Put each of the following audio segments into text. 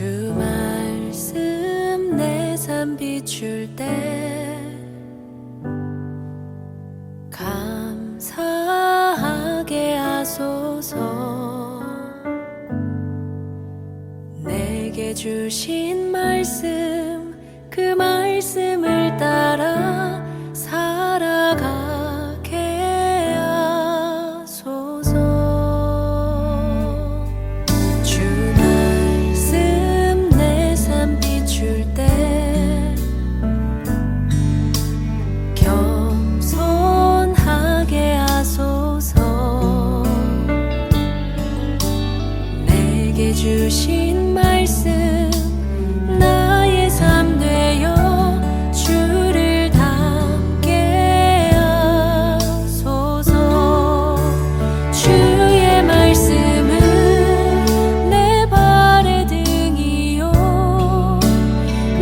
주 말씀 내 삶 비출 때 감사하게 하소서. 내게 주신 말씀 그 말씀을 따라 살아가게 하소서. 주 말씀 내 삶 비출 때 겸손하게 하소서. 내게 주신 말씀 나의 삶 되어 주를 닮게 하소서. 주의 말씀은 내 발의 등이요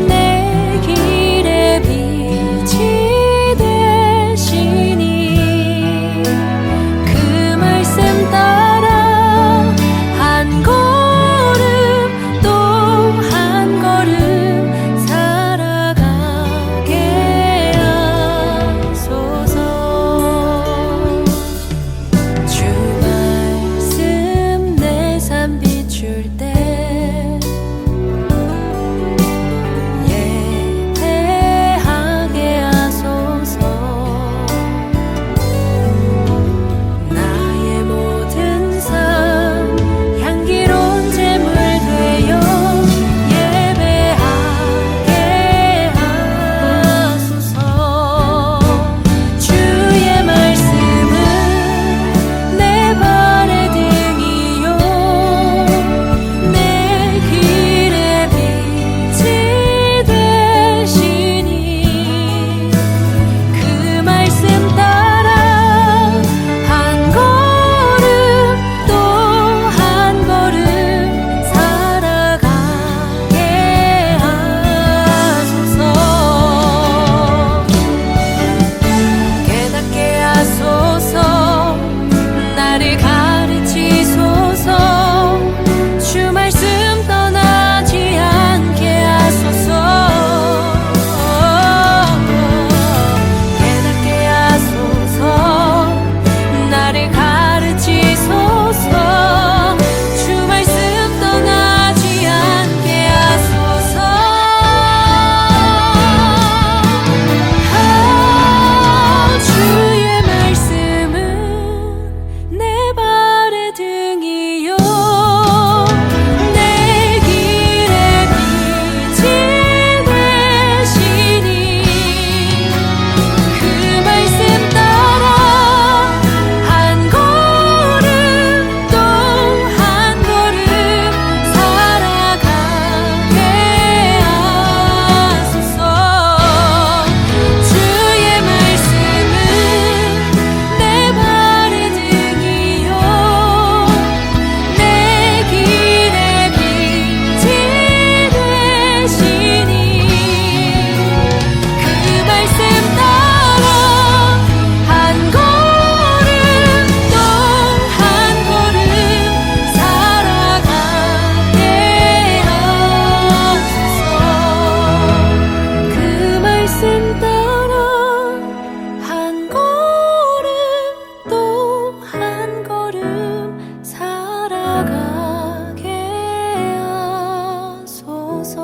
내 길의 빛이 되시니 그 말씀 따라 한 걸음 또 한 걸음 살아가게 하소서. 주 말씀 내 삶 비출 때 예배하게 하소서. 나의 모든 삶 향기로운 제물 되어 예배하게 하소서. 주의 말씀은 내 발의 등이요 내 길의 빛이 되시니 그 말씀 따라 한 걸음 또 한 걸음 살아가게 하소서. 깨닫게 하소서. 나를 가르치소서. 주 말씀 떠나지 않게 하소서. 깨닫게 하소서. 나를 가르치소서. 주 말씀 떠나지 않게 하소서. 주의 말씀은 내 발의 등이요 내 길의 빛이 되시니 그 말씀 따라 한 걸음 또 한 걸음 살아가게 하소서. 주의 말씀은 내 발의 등이요 내 길의 빛이 되시니 그 말씀 따라 한 걸음 또 한 걸음 살아가게 하소서. 그 말씀 따라 한 걸음 또 한 걸음 살아가게 하소서.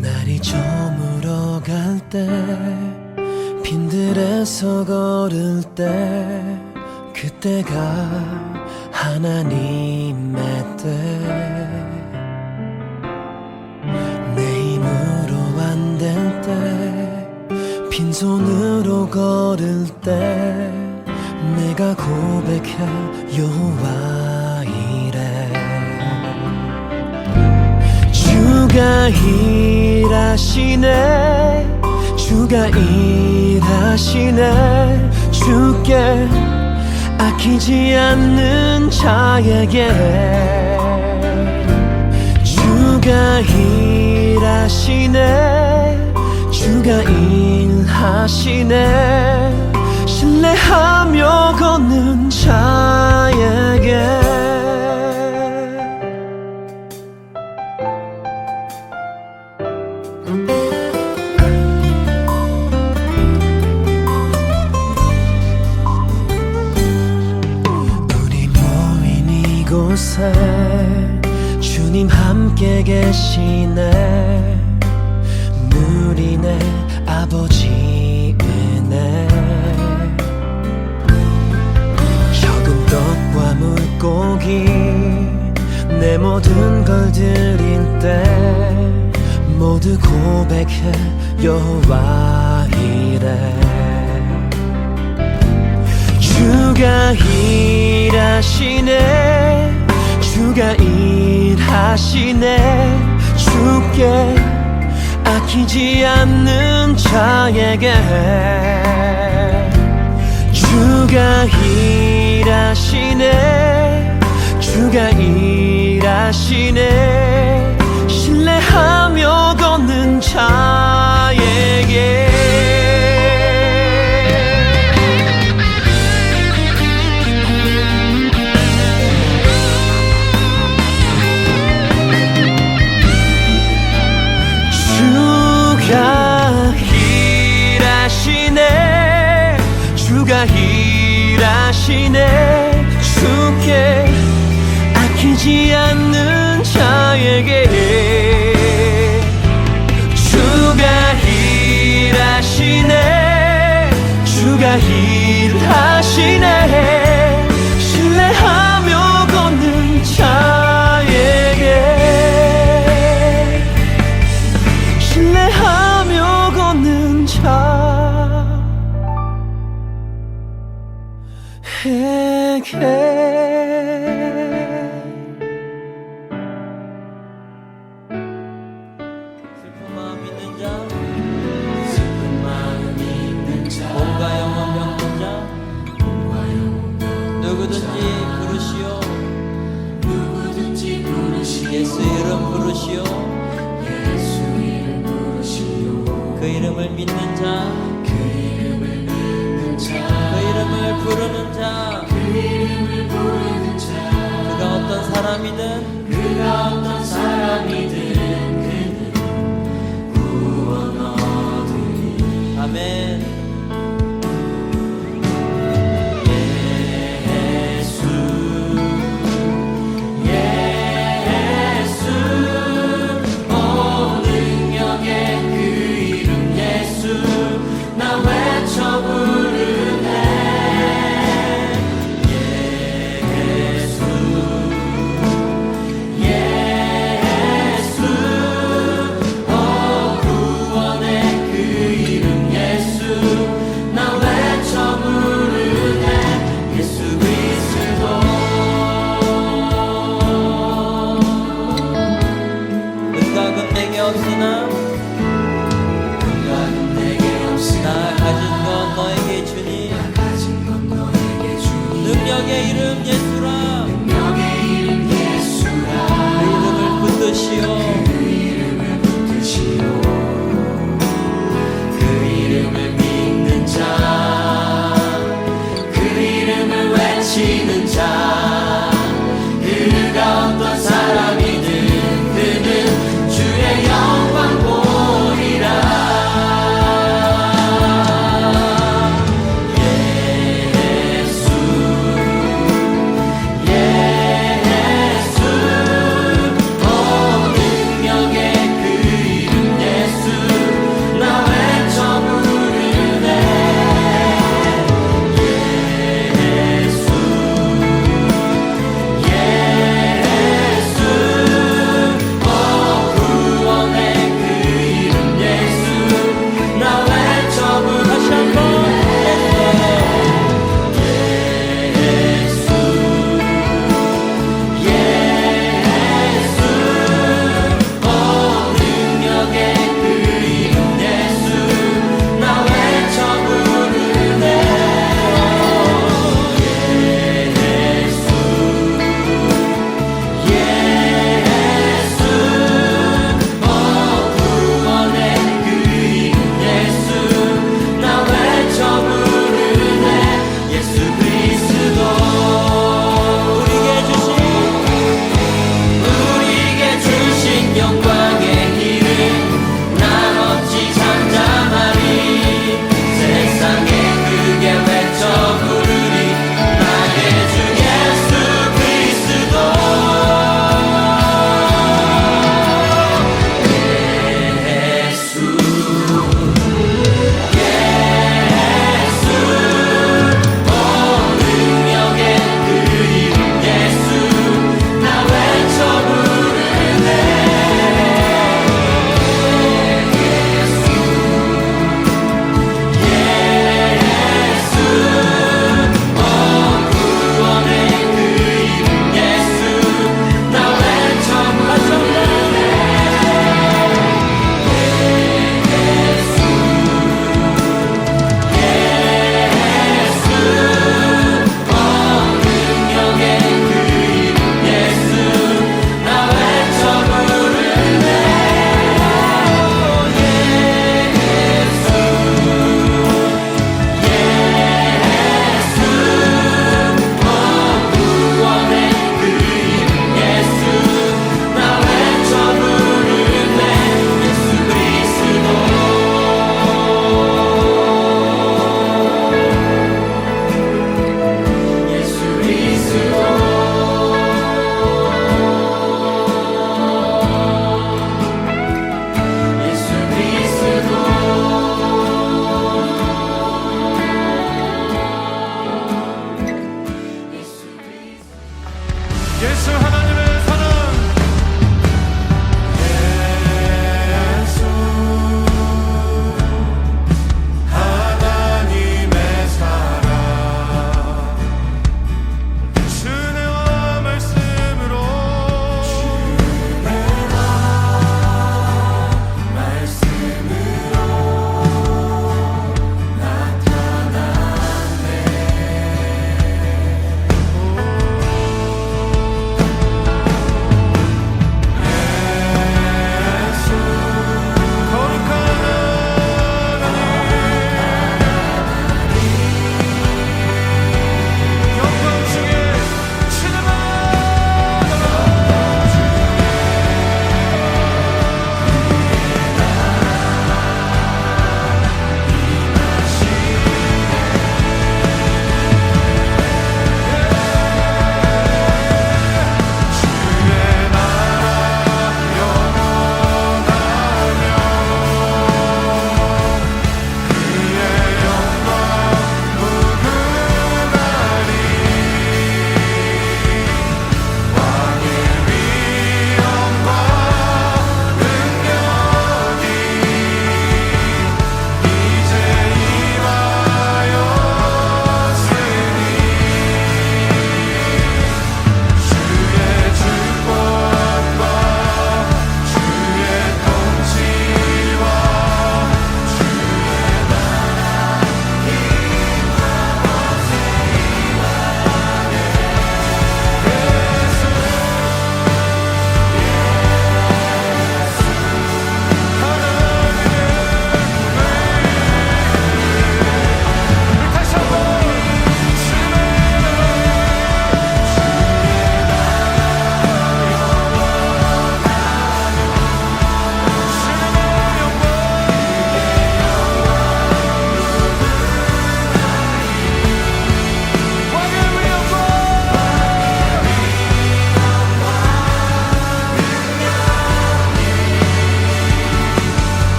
날이 저물어 갈 때 빈들에서 걸을 때 그때가 하나님의 때 내 힘으로 안 될 때 빈손으로 걸을 때 내가 고백해 여호와 이래 주 주가 일하시네 주가 일하시네 주께 아끼지 않는 자에게 주가 일하시네 주가 일하시네 신뢰하며 걷는 자에게 우리 모인 이곳에 주님 함께 계시네 누리네 아버지 은혜 적은 떡과 물고기 내 모든 걸 드릴 때 모두 고백해 여호와 이래 주가 일하시네 주가 일하시네 주께 아끼지 않는 자에게 주가 일하시네 주가 일하시네 신뢰하며 걷는 자에게 주가 일하시네 주가 일하시네 주께 아끼지 않는 자에게 주가 일하시네 주가 일하시네 신뢰하며 걷는 자에게 신뢰하며 걷는 자에게 슬픈 마음 있는 자 몸과 영혼 병든 자 누구든지 부르시오 예수 이름 부르시오 그 이름을 믿는 자 그 이름을 부르는 자 그가 어떤 사람이든 그는 구원 얻으리 아멘 나 가진 건 너에게 주니 능력의 이름 예수라 그 이름을 붙드시오 그 이름을 믿는 자 그 이름을 외치는 자 그가 어떤 사람이든 그는 주의 영광 보리라 예수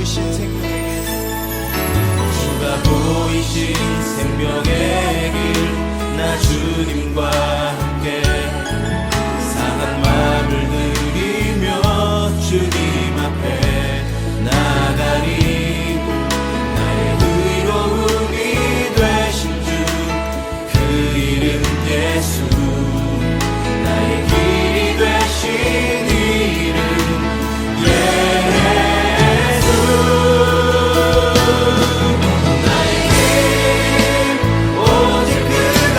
보이신 생명의 주가 보이신 생명의 길 나 주님과 함께 상한 마음을 들이며 주님 앞에 나가리 나의 의로움이 되신 주 그 이름 예수 나의 길이 되신 이름 예수 나의 길 오직 그가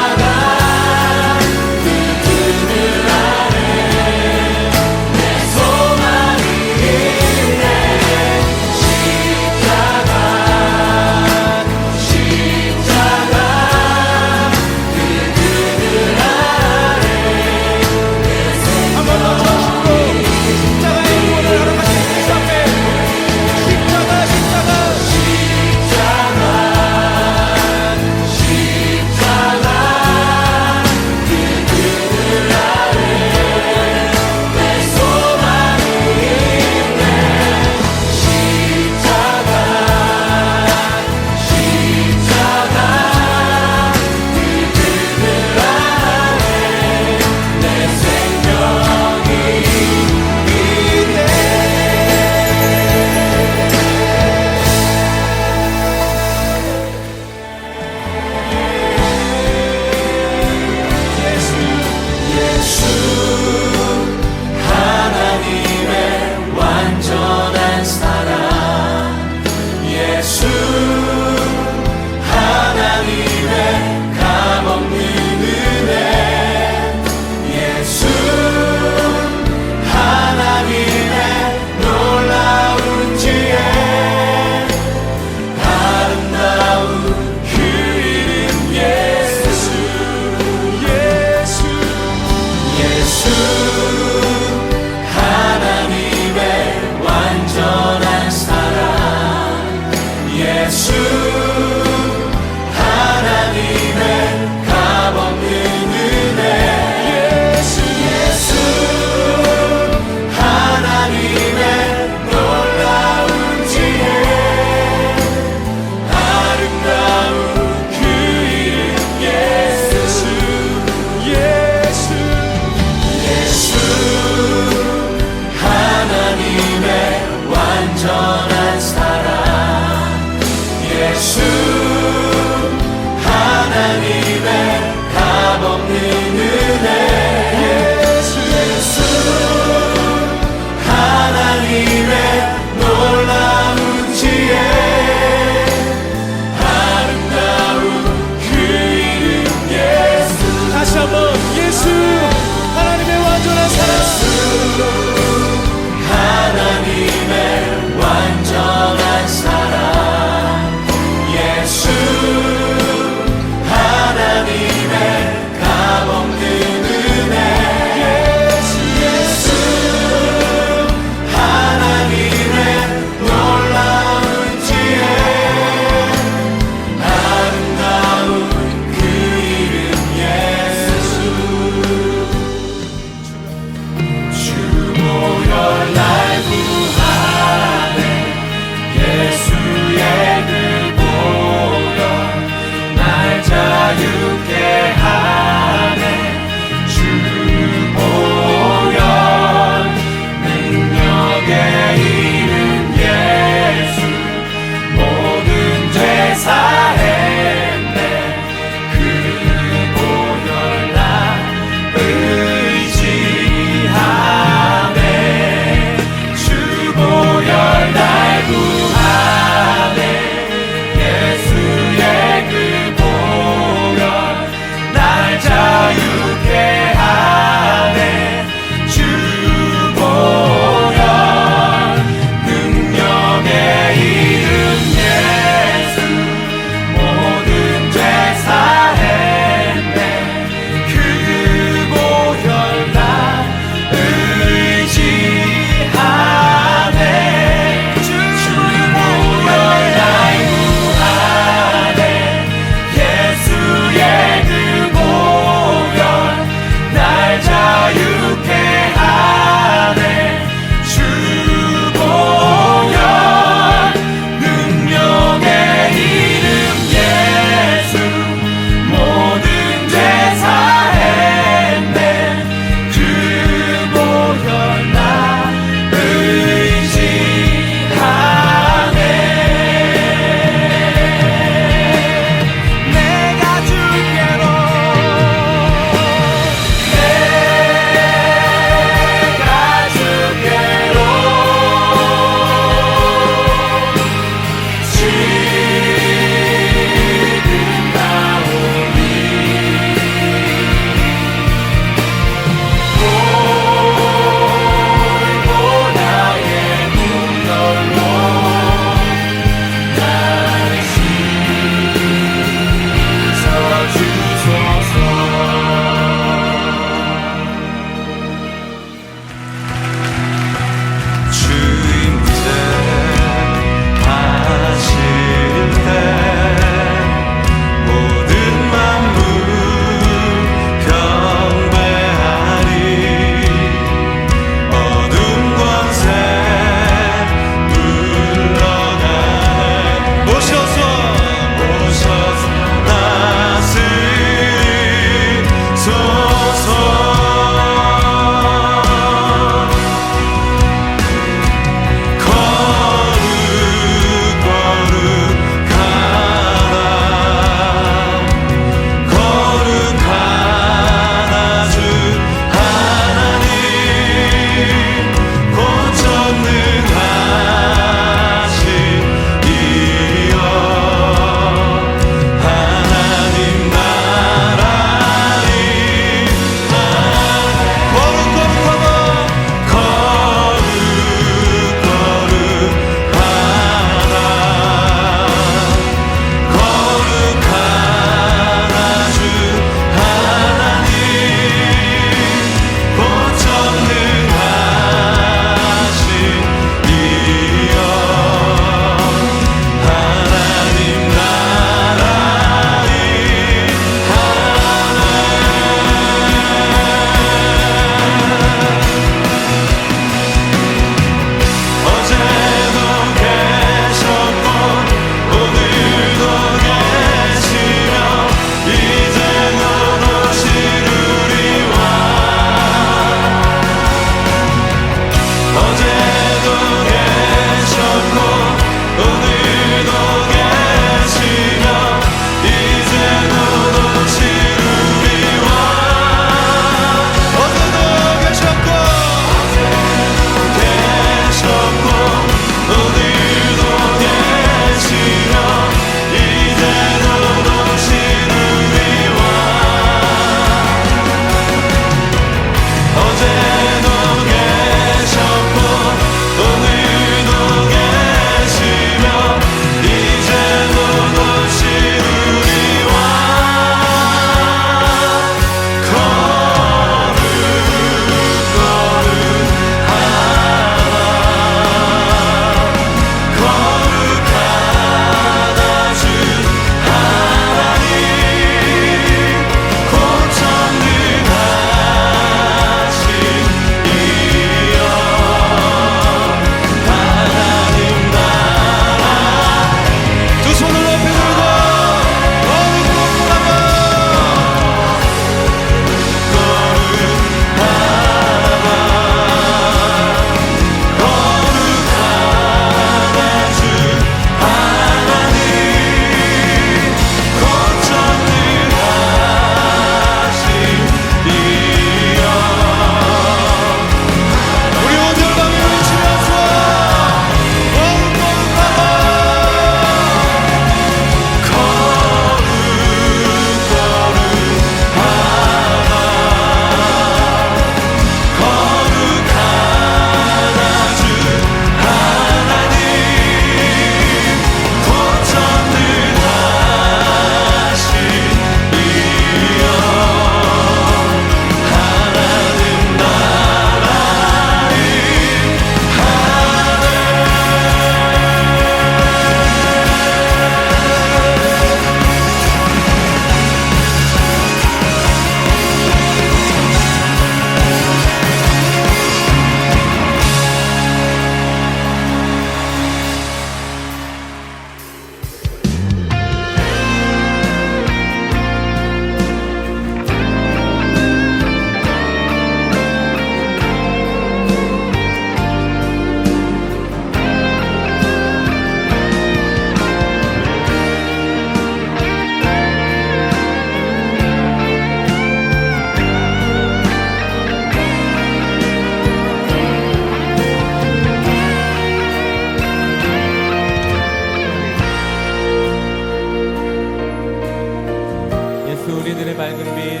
우리들의 밝은 빛.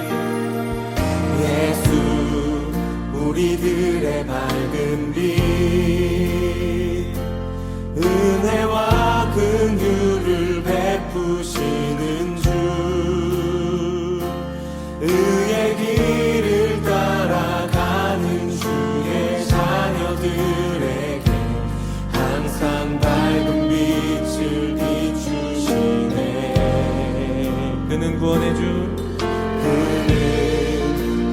예수 우리들의 밝은 빛 은혜와 긍휼을 베푸시는 주 의의 길을 따라가는 주의 자녀들에게 항상 밝은 빛을 비추시네. 그는 구원의 주. 그는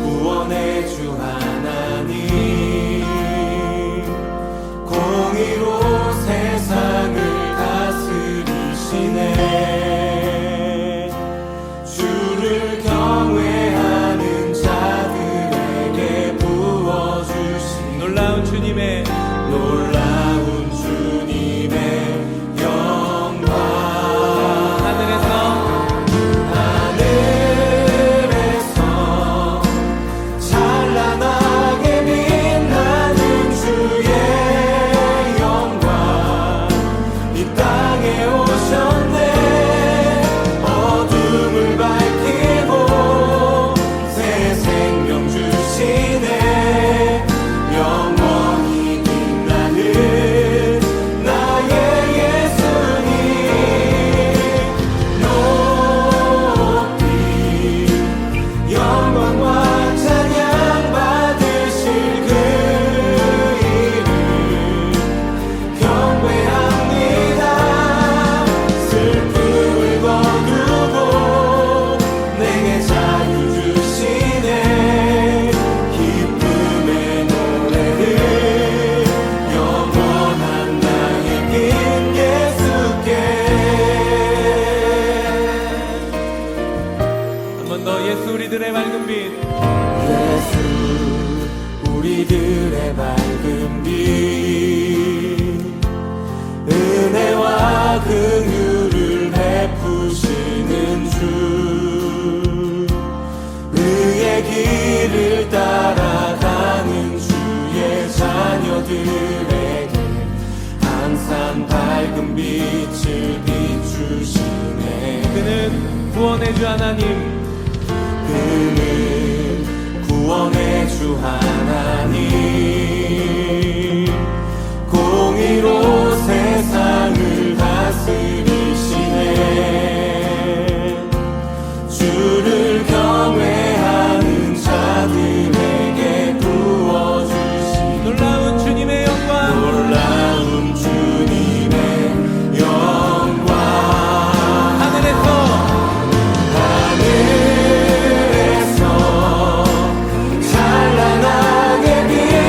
구원의 주 하나님 공의로 세상을 다스리시네. 주를 경외하는 자들에게 부어주신 놀라운 주님의 놀라운 주님의 영광 하늘에서 찬란하게 빛나는 주의 영광 이 땅에 오셨네. 어둠을 밝히고 새 생명 주시네. 영원히 빛나는 나의 예수님 높이 영광과 찬양 받으실 그 이름 경배합니다. 슬픔을 거두고 내게 자유 주시네. 기쁨의 노래를 영원한 나의 긴 예수께. 한 번 더 예수 우리들의 밝은 빛. 예수 우리들의 밝은 빛 은혜와 긍휼을 베푸시는 주 의의 길을 따라가는 주의 자녀들에게 항상 밝은 빛을 비추시네. 그는 구원의 주 하나님. 그는 구원의 주 하나님 공의로 세상을 다스리시네. 주를 경외하는 자들에게 부어주신 놀라운 주님의 영광. 놀라운 주님의 영광 하늘에서 찬란하게 빛나는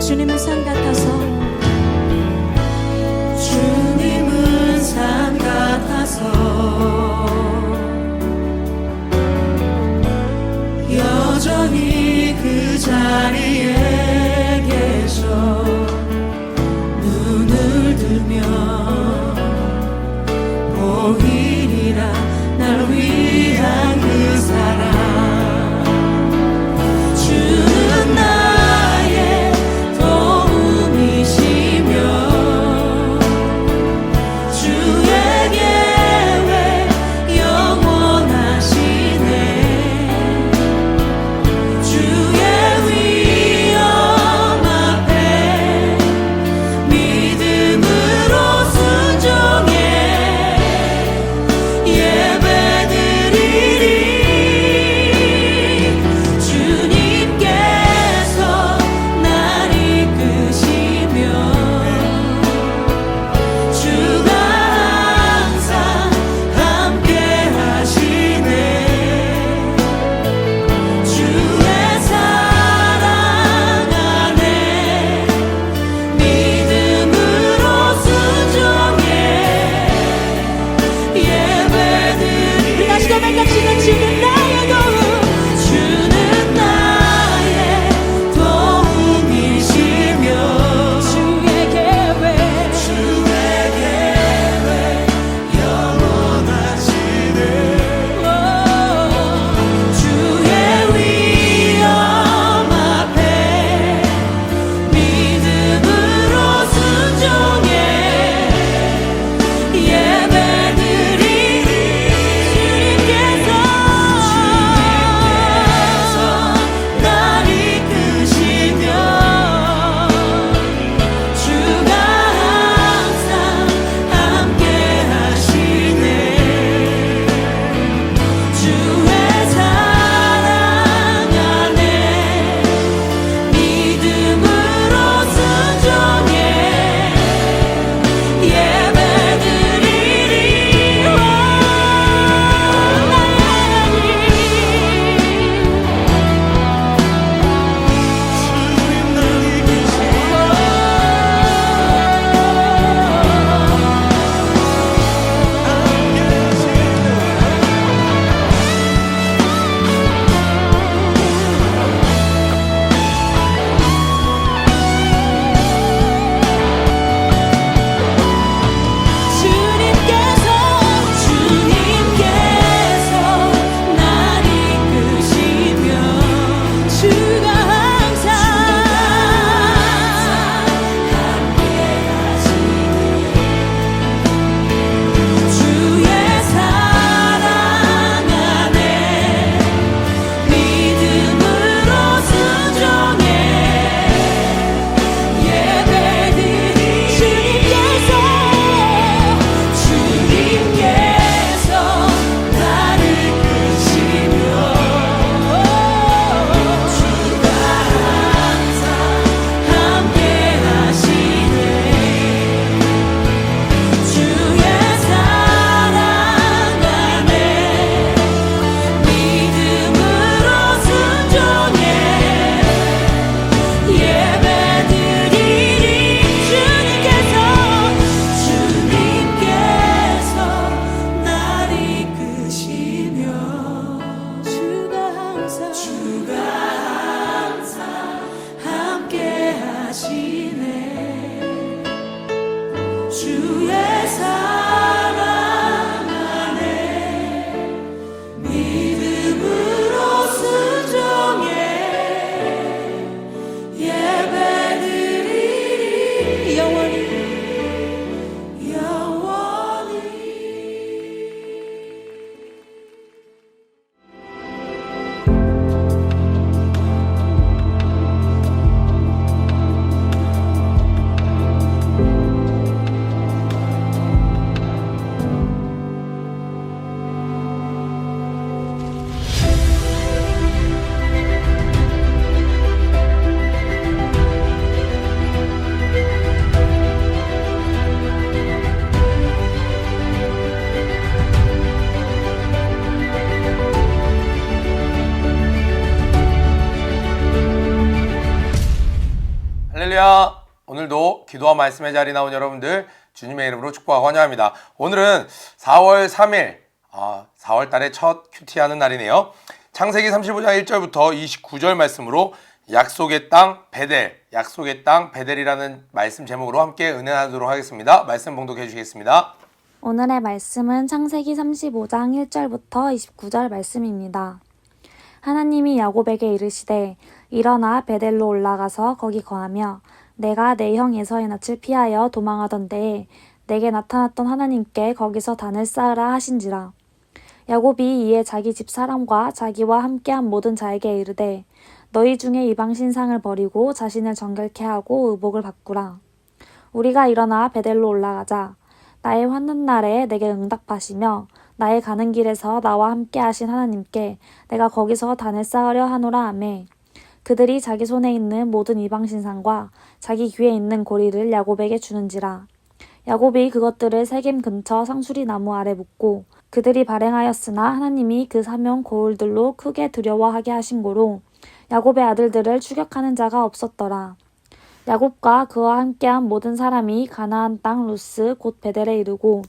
주님은 산 같아서 주님은 산 같아서 여전히 그 자리에 계셔 눈을 들면 보이리라 날 위한 그 사랑 주는 나의 도움이시며 주의 계획 영원하시네 주의 위엄 앞에 믿음으로 순종해 예배드리리 주님께서 날 이끄시며 주가 항상 함께 하시네 주의 사랑 안에 믿음으로 순종해 예배드리리 다시 고백합시다 주는 나의 도움 주는 나의 도움이시며 주의 계획 영원하시네 주의 위엄 앞에 믿음으로 순종해 예배드리리 주님께서 날 이끄시며 주가 항상 함께 하시네 주의 사랑 안에 믿음으로 순종해 예배드리리 주님께서 날 이끄시며 주가 항상 함께 하시네 주의 사랑 안에 믿음으로 순종해 예배드리 주님께서 날 이끄시며 주가 항상 함께 하시네 주의 사랑 안에 믿음으로 순종해 예배드리리 주님께서 날 이끄시며 주가 항상 함께 하시네 주의 사랑 안에 믿음으로 순종해 예배드리리 영원히 할렐루야. 오늘도 기도와 말씀의 자리 나온 여러분들 주님의 이름으로 축복하고 환영합니다. 오늘은 4월 3일 4월 달의 첫 큐티하는 날이네요. 창세기 35장 1절부터 29절 말씀으로 약속의 땅 베델, 약속의 땅 베델이라는 말씀 제목으로 함께 은혜 나누도록 하겠습니다. 말씀 봉독해 주시겠습니다. 오늘의 말씀은 창세기 35장 1절부터 29절 말씀입니다. 하나님이 야곱에게 이르시되 일어나 베델로 올라가서 거기 거하며 내가 내 형 에서의 낯을 피하여 도망하던 때에 내게 나타났던 하나님께 거기서 단을 쌓으라 하신지라. 야곱이 이에 자기 집 사람과 자기와 함께한 모든 자에게 이르되 너희 중에 이방 신상을 버리고 자신을 정결케 하고 의복을 바꾸라. 우리가 일어나 베델로 올라가자. 나의 환난날에 내게 응답하시며 나의 가는 길에서 나와 함께 하신 하나님께 내가 거기서 단을 쌓으려 하노라 하매 그들이 자기 손에 있는 모든 이방 신상과 자기 귀에 있는 고리를 야곱에게 주는지라. 야곱이 그것들을 세겜 근처 상수리 나무 아래 묻고 그들이 발행하였으나 하나님이 그 사명 고을들로 크게 두려워하게 하신 고로 야곱의 아들들을 추격하는 자가 없었더라. 야곱과 그와 함께한 모든 사람이 가나안 땅 루스 곧 베델에 이르고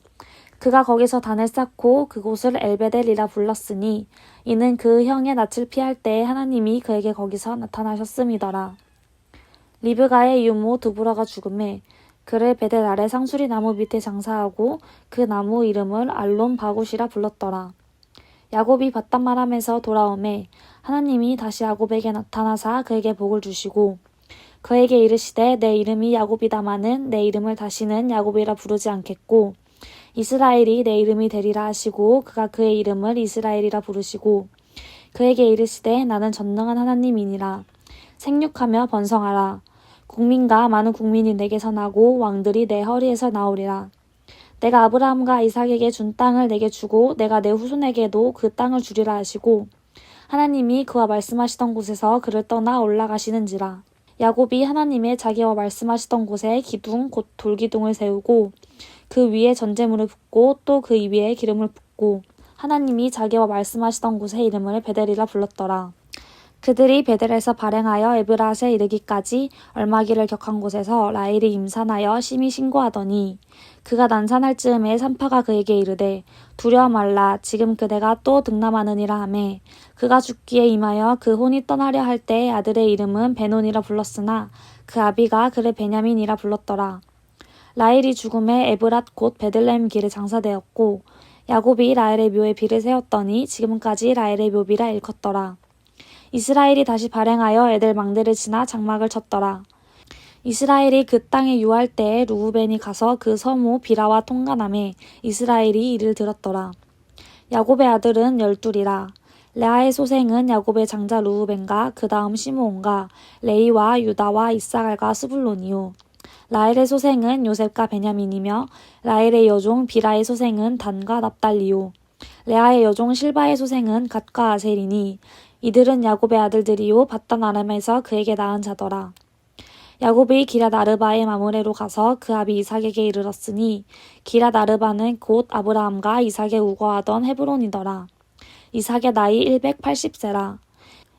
그가 거기서 단을 쌓고 그곳을 엘베델이라 불렀으니 이는 그 형의 낯을 피할 때에 하나님이 그에게 거기서 나타나셨음이더라. 리브가의 유모 두브라가 죽음에 그를 베델 아래 상수리 나무 밑에 장사하고 그 나무 이름을 알론 바굿이라 불렀더라. 야곱이 바단마람에서 돌아오매 하나님이 다시 야곱에게 나타나사 그에게 복을 주시고 그에게 이르시되 내 이름이 야곱이다마는 내 이름을 다시는 야곱이라 부르지 않겠고 이스라엘이 내 이름이 되리라 하시고 그가 그의 이름을 이스라엘이라 부르시고 그에게 이르시되 나는 전능한 하나님이니라. 생육하며 번성하라. 국민과 많은 국민이 내게서 나고 왕들이 내 허리에서 나오리라. 내가 아브라함과 이삭에게 준 땅을 내게 주고 내가 내 후손에게도 그 땅을 주리라 하시고 하나님이 그와 말씀하시던 곳에서 그를 떠나 올라가시는지라. 야곱이 하나님의 자기와 말씀하시던 곳에 기둥 곧 돌기둥을 세우고 그 위에 전제물을 붓고 또 그 위에 기름을 붓고 하나님이 자기와 말씀하시던 곳의 이름을 베델이라 불렀더라. 그들이 베델에서 발행하여 에브랏에 이르기까지 얼마기를 격한 곳에서 라헬이 임산하여 심히 신고하더니 그가 난산할 즈음에 산파가 그에게 이르되 두려워 말라 지금 그대가 또 등남하느니라 하매 그가 죽기에 임하여 그 혼이 떠나려 할 때 아들의 이름은 베논이라 불렀으나 그 아비가 그를 베냐민이라 불렀더라. 라헬이 죽음에 에브랏 곧 베들레헴 길에 장사되었고 야곱이 라헬의 묘에 비를 세웠더니 지금까지 라헬의 묘비라 일컫더라. 이스라엘이 다시 발행하여 에델 망대를 지나 장막을 쳤더라. 이스라엘이 그 땅에 유할 때에 루우벤이 가서 그 서무 비라와 통관함에 이스라엘이 이를 들었더라. 야곱의 아들은 12이라. 레아의 소생은 야곱의 장자 루우벤과 그 다음 시므온과 레이와 유다와 이사갈과 스불론이요. 라헬의 소생은 요셉과 베냐민이며 라헬의 여종 비라의 소생은 단과 납달리요. 레아의 여종 실바의 소생은 갓과 아셀이니 이들은 야곱의 아들들이요 바단 아람에서 그에게 낳은 자더라. 야곱이 기랏 아르바의 마므레로 가서 그 아비 이삭에게 이르렀으니 기랏 아르바는 곧 아브라함과 이삭의 우거하던 헤브론이더라. 이삭의 나이 180세라.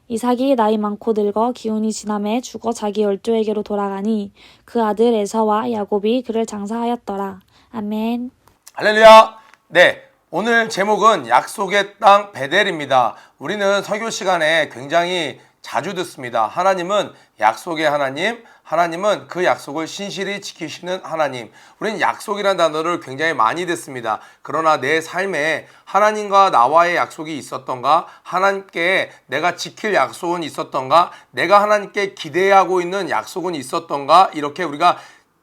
이삭이 나이 많고 늙어 기운이 지남에 죽어 자기 열조에게로 돌아가니 그 아들 에서와 야곱이 그를 장사하였더라. 아멘. 할렐루야. 네. 오늘 제목은 약속의 땅 베델입니다. 우리는 설교 시간에 굉장히 자주 듣습니다. 하나님은 약속의 하나님, 하나님은 그 약속을 신실히 지키시는 하나님. 우리는 약속이라는 단어를 굉장히 많이 듣습니다. 그러나 내 삶에 하나님과 나와의 약속이 있었던가? 하나님께 내가 지킬 약속은 있었던가? 내가 하나님께 기대하고 있는 약속은 있었던가? 이렇게 우리가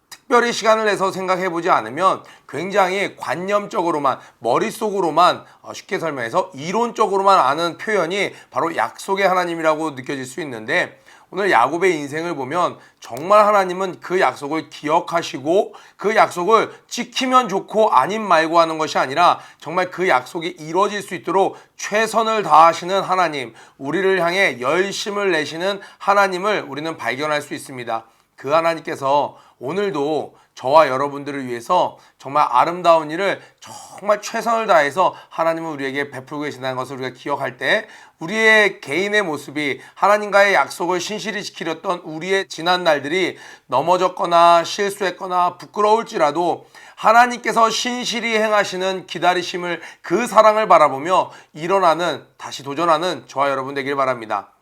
특별히 시간을 내서 생각해 보지 않으면 굉장히 관념적으로만 머릿속으로만 쉽게 설명해서 이론적으로만 아는 표현이 바로 약속의 하나님이라고 느껴질 수 있는데 오늘 야곱의 인생을 보면 정말 하나님은 그 약속을 기억하시고 그 약속을 지키면 좋고 아님 말고 하는 것이 아니라 정말 그 약속이 이루어질 수 있도록 최선을 다하시는 하나님, 우리를 향해 열심을 내시는 하나님을 우리는 발견할 수 있습니다. 그 하나님께서 오늘도 저와 여러분들을 위해서 정말 아름다운 일을 정말 최선을 다해서 하나님은 우리에게 베풀고 계신다는 것을 우리가 기억할 때 우리의 개인의 모습이 하나님과의 약속을 신실히 지키렸던 우리의 지난 날들이 넘어졌거나 실수했거나 부끄러울지라도 하나님께서 신실히 행하시는 기다리심을 그 사랑을 바라보며 일어나는 다시 도전하는 저와 여러분 되길 바랍니다.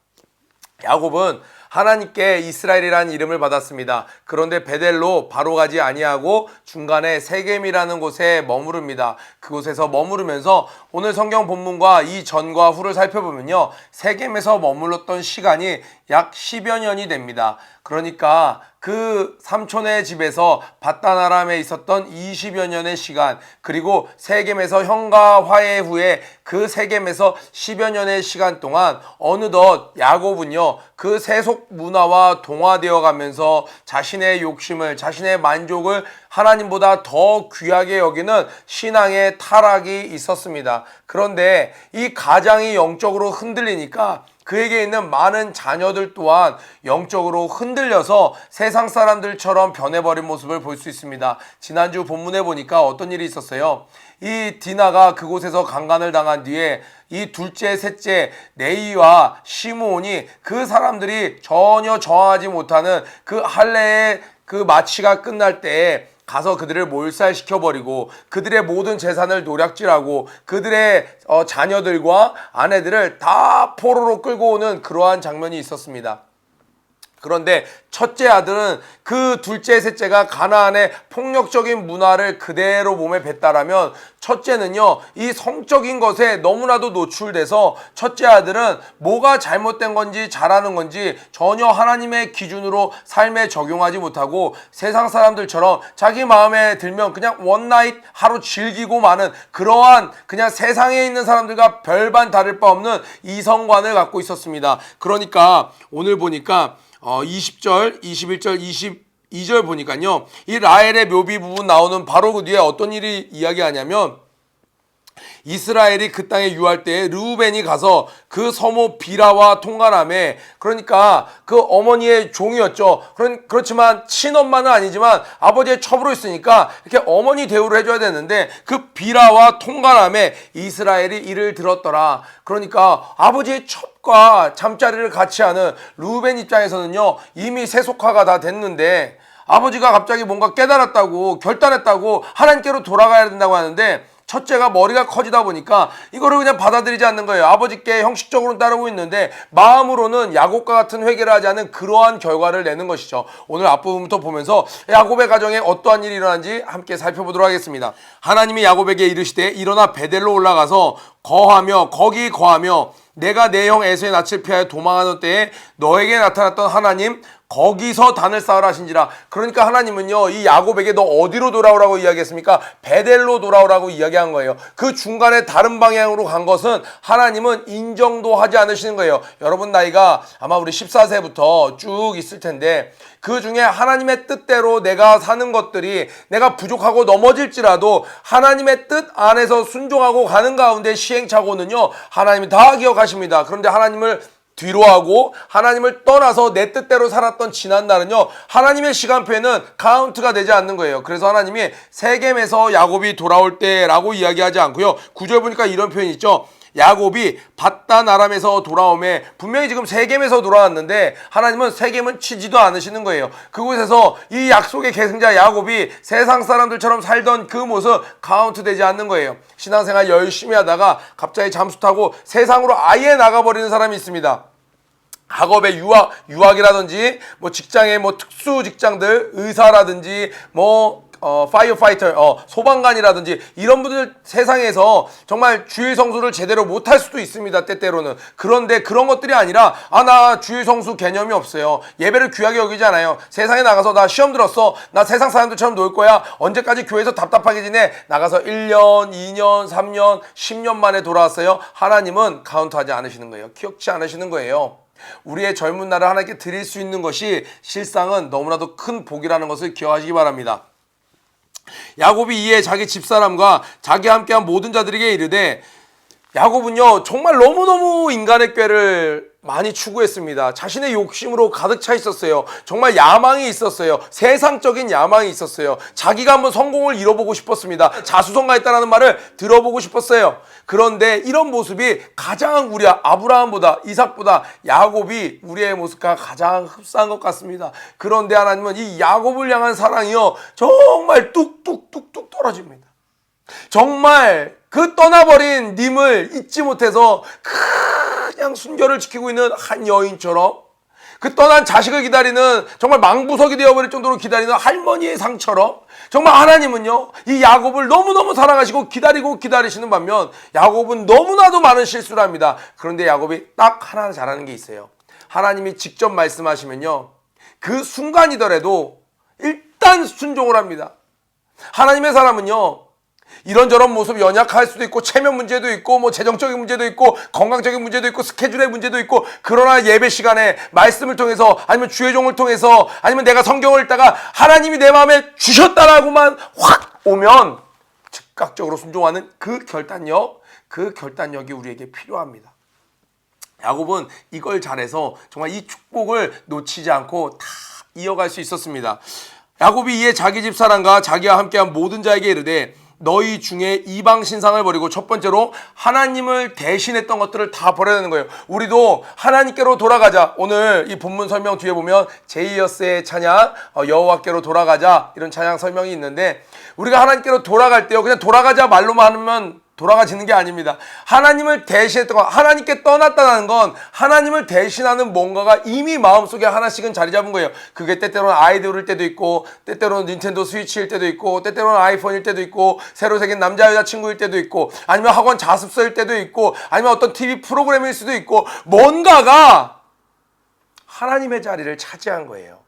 야곱은 하나님께 이스라엘이라는 이름을 받았습니다. 그런데 베델로 바로 가지 아니하고 중간에 세겜이라는 곳에 머무릅니다. 그곳에서 머무르면서 오늘 성경 본문과 이 전과 후를 살펴보면요, 세겜에서 머물렀던 시간이 약 10여 년이 됩니다. 그러니까 그 삼촌의 집에서 밧단아람에 있었던 20여 년의 시간, 그리고 세겜에서 형과 화해 후에 그 세겜에서 10여 년의 시간 동안 어느덧 야곱은요, 그 세속 문화와 동화되어 가면서 자신의 욕심을, 자신의 만족을 하나님보다 더 귀하게 여기는 신앙의 타락이 있었습니다. 그런데 이 가장이 영적으로 흔들리니까 그에게 있는 많은 자녀들 또한 영적으로 흔들려서 세상 사람들처럼 변해버린 모습을 볼 수 있습니다. 지난주 본문에 보니까 어떤 일이 있었어요. 이 디나가 그곳에서 강간을 당한 뒤에 이 둘째, 셋째 레이와 시므온이 그 사람들이 전혀 저항하지 못하는 그 할례의 그 마취가 끝날 때에 가서 그들을 몰살시켜버리고 그들의 모든 재산을 노략질하고 그들의 자녀들과 아내들을 다 포로로 끌고 오는 그러한 장면이 있었습니다. 그런데 첫째 아들은 그 둘째, 셋째가 가나안의 폭력적인 문화를 그대로 몸에 뱉다라면 첫째는요, 이 성적인 것에 너무나도 노출돼서 첫째 아들은 뭐가 잘못된 건지 잘하는 건지 전혀 하나님의 기준으로 삶에 적용하지 못하고 세상 사람들처럼 자기 마음에 들면 그냥 원나잇 하루 즐기고 마는 그러한 그냥 세상에 있는 사람들과 별반 다를 바 없는 이성관을 갖고 있었습니다. 그러니까 오늘 보니까 20절, 21절, 22절 보니까요, 이 라헬의 묘비 부분 나오는 바로 그 뒤에 어떤 일이 이야기하냐면 이스라엘이 그 땅에 유할 때에 르우벤이 가서 그 서모 비라와 통관함에, 그러니까 그 어머니의 종이었죠. 그렇지만 친엄마는 아니지만 아버지의 첩으로 있으니까 이렇게 어머니 대우를 해줘야 되는데 그 비라와 통관함에 이스라엘이 이를 들었더라. 그러니까 아버지의 첩과 잠자리를 같이 하는 르우벤 입장에서는요, 이미 세속화가 다 됐는데 아버지가 갑자기 뭔가 깨달았다고 결단했다고 하나님께로 돌아가야 된다고 하는데 첫째가 머리가 커지다 보니까 이거를 그냥 받아들이지 않는 거예요. 아버지께 형식적으로는 따르고 있는데 마음으로는 야곱과 같은 회개를 하지 않은 그러한 결과를 내는 것이죠. 오늘 앞부분부터 보면서 야곱의 가정에 어떠한 일이 일어난지 함께 살펴보도록 하겠습니다. 하나님이 야곱에게 이르시되 일어나 베델로 올라가서 거기 거하며 내가 내 형 에서의 낯을 피하여 도망하는 때에 너에게 나타났던 하나님 거기서 단을 쌓으라 하신지라. 그러니까 하나님은요, 이 야곱에게 너 어디로 돌아오라고 이야기했습니까? 베델로 돌아오라고 이야기한 거예요. 그 중간에 다른 방향으로 간 것은 하나님은 인정도 하지 않으시는 거예요. 여러분 나이가 아마 우리 14세부터 쭉 있을 텐데 그 중에 하나님의 뜻대로 내가 사는 것들이 내가 부족하고 넘어질지라도 하나님의 뜻 안에서 순종하고 가는 가운데 시행착오는요, 하나님이 다 기억하십니다. 그런데 하나님을 뒤로하고 하나님을 떠나서 내 뜻대로 살았던 지난 날은요, 하나님의 시간표에는 카운트가 되지 않는 거예요. 그래서 하나님이 세겜에서 야곱이 돌아올 때라고 이야기하지 않고요, 9절 보니까 이런 표현이 있죠. 야곱이 밧단 아람에서 돌아오매, 분명히 지금 세겜에서 돌아왔는데 하나님은 세겜은 치지도 않으시는 거예요. 그곳에서 이 약속의 계승자 야곱이 세상 사람들처럼 살던 그 모습 카운트 되지 않는 거예요. 신앙생활 열심히 하다가 갑자기 잠수 타고 세상으로 아예 나가버리는 사람이 있습니다. 학업의 유학이라든지 뭐 직장의 뭐 특수 직장들, 의사라든지 뭐 파이어파이터, 소방관이라든지 이런 분들 세상에서 정말 주일 성수를 제대로 못할 수도 있습니다, 때때로는. 그런데 그런 것들이 아니라 나 주일 성수 개념이 없어요. 예배를 귀하게 여기지 않아요. 세상에 나가서 나 시험 들었어, 나 세상 사람들처럼 놀 거야, 언제까지 교회에서 답답하게 지내, 나가서 1년, 2년, 3년, 10년 만에 돌아왔어요. 하나님은 카운트하지 않으시는 거예요. 기억지 않으시는 거예요. 우리의 젊은 날을 하나님께 드릴 수 있는 것이 실상은 너무나도 큰 복이라는 것을 기억하시기 바랍니다. 야곱이 이에 자기 집사람과 자기와 함께한 모든 자들에게 이르되, 야곱은요 정말 너무너무 인간의 꾀를 많이 추구했습니다. 자신의 욕심으로 가득 차 있었어요. 정말 야망이 있었어요. 세상적인 야망이 있었어요. 자기가 한번 성공을 이뤄보고 싶었습니다. 자수성가했다라는 말을 들어보고 싶었어요. 그런데 이런 모습이 가장 우리 아브라함보다 이삭보다 야곱이 우리의 모습과 가장 흡사한 것 같습니다. 그런데 하나님은 이 야곱을 향한 사랑이요 정말 뚝뚝뚝뚝 떨어집니다. 정말 그 떠나버린 님을 잊지 못해서 그냥 순결을 지키고 있는 한 여인처럼, 그 떠난 자식을 기다리는 정말 망부석이 되어버릴 정도로 기다리는 할머니의 상처럼, 정말 하나님은요 이 야곱을 너무너무 사랑하시고 기다리시는 반면 야곱은 너무나도 많은 실수를 합니다. 그런데 야곱이 딱 하나 잘하는 게 있어요. 하나님이 직접 말씀하시면요 그 순간이더라도 일단 순종을 합니다. 하나님의 사람은요 이런저런 모습 연약할 수도 있고 체면 문제도 있고 뭐 재정적인 문제도 있고 건강적인 문제도 있고 스케줄의 문제도 있고, 그러나 예배 시간에 말씀을 통해서 아니면 주의 종을 통해서 아니면 내가 성경을 읽다가 하나님이 내 마음에 주셨다라고만 확 오면 즉각적으로 순종하는 그 결단력이 우리에게 필요합니다. 야곱은 이걸 잘해서 정말 이 축복을 놓치지 않고 다 이어갈 수 있었습니다. 야곱이 이에 자기 집사람과 자기와 함께한 모든 자에게 이르되 너희 중에 이방 신상을 버리고, 첫 번째로 하나님을 대신했던 것들을 다 버려야 되는 거예요. 우리도 하나님께로 돌아가자. 오늘 이 본문 설명 뒤에 보면 제이어스의 찬양 여호와께로 돌아가자 이런 찬양 설명이 있는데, 우리가 하나님께로 돌아갈 때요 그냥 돌아가자 말로만 하면 돌아가지는 게 아닙니다. 하나님을 대신했던 것, 하나님께 떠났다는 건 하나님을 대신하는 뭔가가 이미 마음속에 하나씩은 자리 잡은 거예요. 그게 때때로는 아이돌일 때도 있고, 때때로는 닌텐도 스위치일 때도 있고, 때때로는 아이폰일 때도 있고, 새로 생긴 남자 여자친구일 때도 있고, 아니면 학원 자습서일 때도 있고, 아니면 어떤 TV 프로그램일 수도 있고, 뭔가가 하나님의 자리를 차지한 거예요.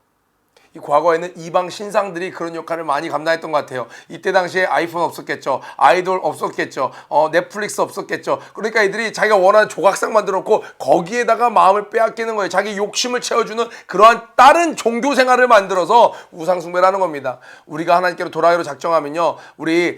이 과거에는 이방 신상들이 그런 역할을 많이 감당했던 것 같아요. 이때 당시에 아이폰 없었겠죠. 아이돌 없었겠죠. 넷플릭스 없었겠죠. 그러니까 이들이 자기가 원하는 조각상 만들어 놓고 거기에다가 마음을 빼앗기는 거예요. 자기 욕심을 채워주는 그러한 다른 종교 생활을 만들어서 우상 숭배를 하는 겁니다. 우리가 하나님께로 돌아가기로 작정하면요 우리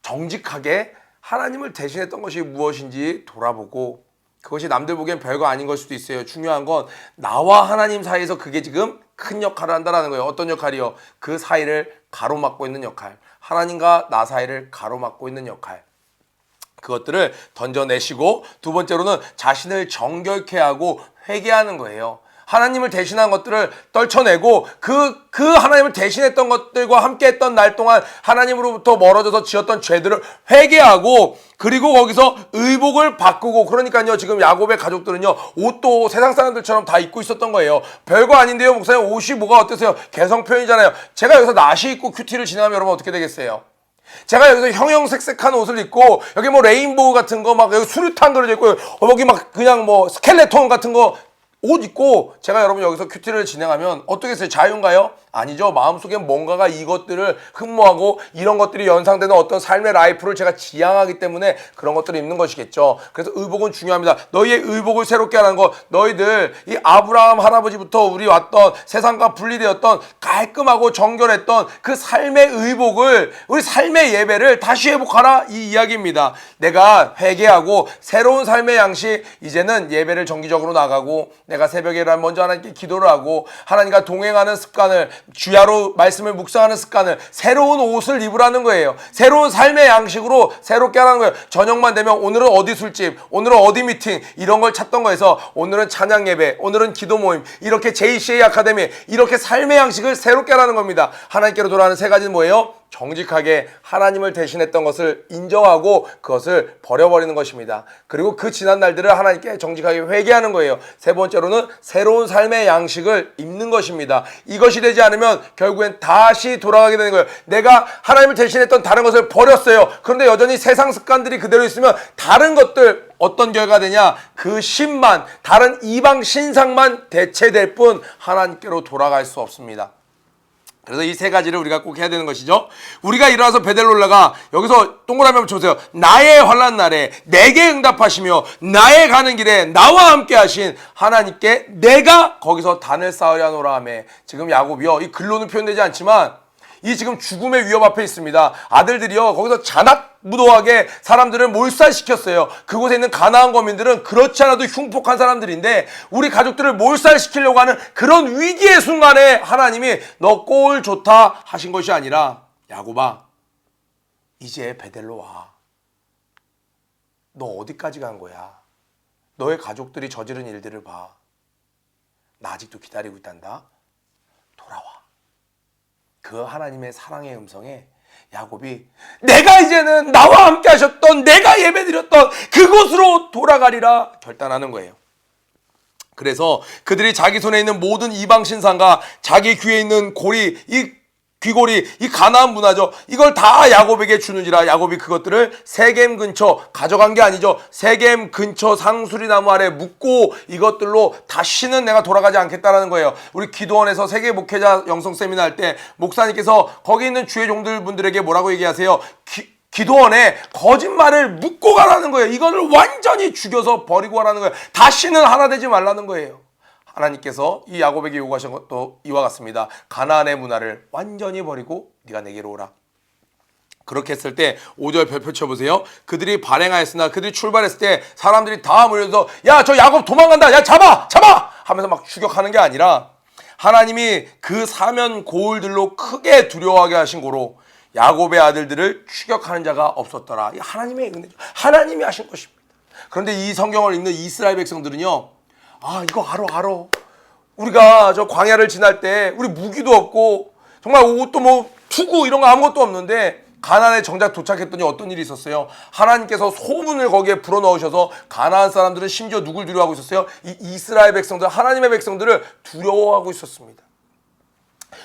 정직하게 하나님을 대신했던 것이 무엇인지 돌아보고, 그것이 남들 보기엔 별거 아닌 걸 수도 있어요. 중요한 건 나와 하나님 사이에서 그게 지금 큰 역할을 한다는 거예요. 어떤 역할이요? 그 사이를 가로막고 있는 역할. 하나님과 나 사이를 가로막고 있는 역할. 그것들을 던져내시고, 두 번째로는 자신을 정결케 하고 회개하는 거예요. 하나님을 대신한 것들을 떨쳐내고 그 하나님을 대신했던 것들과 함께했던 날 동안 하나님으로부터 멀어져서 지었던 죄들을 회개하고, 그리고 거기서 의복을 바꾸고, 그러니까요 지금 야곱의 가족들은요 옷도 세상 사람들처럼 다 입고 있었던 거예요. 별거 아닌데요 목사님, 옷이 뭐가 어때서요? 개성 표현이잖아요. 제가 여기서 나시 입고 큐티를 지나면 여러분 어떻게 되겠어요? 제가 여기서 형형색색한 옷을 입고 여기 뭐 레인보우 같은 거 막 여기 수류탄 그려져 있고 여기 막 그냥 뭐 스켈레톤 같은 거 옷 입고 제가 여러분 여기서 큐티를 진행하면 어떻겠어요? 자유인가요? 아니죠. 마음속에 뭔가가 이것들을 흠모하고 이런 것들이 연상되는 어떤 삶의 라이프를 제가 지향하기 때문에 그런 것들을 입는 것이겠죠. 그래서 의복은 중요합니다. 너희의 의복을 새롭게 하는 것, 너희들 이 아브라함 할아버지부터 우리 왔던 세상과 분리되었던 깔끔하고 정결했던 그 삶의 의복을, 우리 삶의 예배를 다시 회복하라 이 이야기입니다. 내가 회개하고 새로운 삶의 양식, 이제는 예배를 정기적으로 나가고 내가 새벽에 먼저 하나님께 기도를 하고 하나님과 동행하는 습관을, 주야로 말씀을 묵상하는 습관을, 새로운 옷을 입으라는 거예요. 새로운 삶의 양식으로 새롭게 하라는 거예요. 저녁만 되면 오늘은 어디 술집, 오늘은 어디 미팅, 이런 걸 찾던 거에서 오늘은 찬양 예배, 오늘은 기도 모임, 이렇게 JCA 아카데미, 이렇게 삶의 양식을 새롭게 하라는 겁니다. 하나님께로 돌아가는 세 가지는 뭐예요? 정직하게 하나님을 대신했던 것을 인정하고 그것을 버려버리는 것입니다. 그리고 그 지난 날들을 하나님께 정직하게 회개하는 거예요. 세 번째로는 새로운 삶의 양식을 입는 것입니다. 이것이 되지 않으면 결국엔 다시 돌아가게 되는 거예요. 내가 하나님을 대신했던 다른 것을 버렸어요. 그런데 여전히 세상 습관들이 그대로 있으면 다른 것들 어떤 결과가 되냐? 그 신만, 다른 이방 신상만 대체될 뿐 하나님께로 돌아갈 수 없습니다. 그래서 이 세 가지를 우리가 꼭 해야 되는 것이죠. 우리가 일어나서 베델로 올라가, 여기서 동그라미 한번 쳐보세요. 나의 환난 날에 내게 응답하시며 나의 가는 길에 나와 함께 하신 하나님께 내가 거기서 단을 쌓으려 하노라 하며, 지금 야곱이요 이 글로는 표현되지 않지만 이 지금 죽음의 위협 앞에 있습니다. 아들들이요 거기서 잔악무도하게 사람들을 몰살시켰어요. 그곳에 있는 가나안 거민들은 그렇지 않아도 흉폭한 사람들인데 우리 가족들을 몰살시키려고 하는 그런 위기의 순간에 하나님이 너 꼴 좋다 하신 것이 아니라 야곱아 이제 베델로 와. 너 어디까지 간 거야? 너의 가족들이 저지른 일들을 봐. 나 아직도 기다리고 있단다. 돌아와. 그 하나님의 사랑의 음성에 야곱이 내가 이제는 나와 함께 하셨던 내가 예배드렸던 그곳으로 돌아가리라 결단하는 거예요. 그래서 그들이 자기 손에 있는 모든 이방 신상과 자기 귀에 있는 고리, 이 귀고리, 이 가나안 문화죠. 이걸 다 야곱에게 주는지라 야곱이 그것들을 세겜 근처 가져간 게 아니죠. 세겜 근처 상수리 나무 아래 묻고 이것들로 다시는 내가 돌아가지 않겠다라는 거예요. 우리 기도원에서 세계 목회자 영성 세미나 할 때 목사님께서 거기 있는 주의 종들 분들에게 뭐라고 얘기하세요? 기도원에 거짓말을 묻고 가라는 거예요. 이거를 완전히 죽여서 버리고 가라는 거예요. 다시는 하나 되지 말라는 거예요. 하나님께서 이 야곱에게 요구하신 것도 이와 같습니다. 가나안의 문화를 완전히 버리고 네가 내게로 오라. 그렇게 했을 때 5절 별 펼쳐보세요. 그들이 발행하였으나 그들이 출발했을 때 사람들이 다 몰려서 야 저 야곱 도망간다. 야 잡아 하면서 막 추격하는 게 아니라 하나님이 그 사면 고울들로 크게 두려워하게 하신 고로 야곱의 아들들을 추격하는 자가 없었더라. 이 하나님의 은혜죠. 하나님이 하신 것입니다. 그런데 이 성경을 읽는 이스라엘 백성들은요. 아 이거 알아. 우리가 저 광야를 지날 때 우리 무기도 없고 정말 옷도 뭐 투구 이런 거 아무것도 없는데 가나안에 정작 도착했더니 어떤 일이 있었어요? 하나님께서 소문을 거기에 불어넣으셔서 가나안 사람들은 심지어 누굴 두려워하고 있었어요? 이 이스라엘 백성들, 하나님의 백성들을 두려워하고 있었습니다.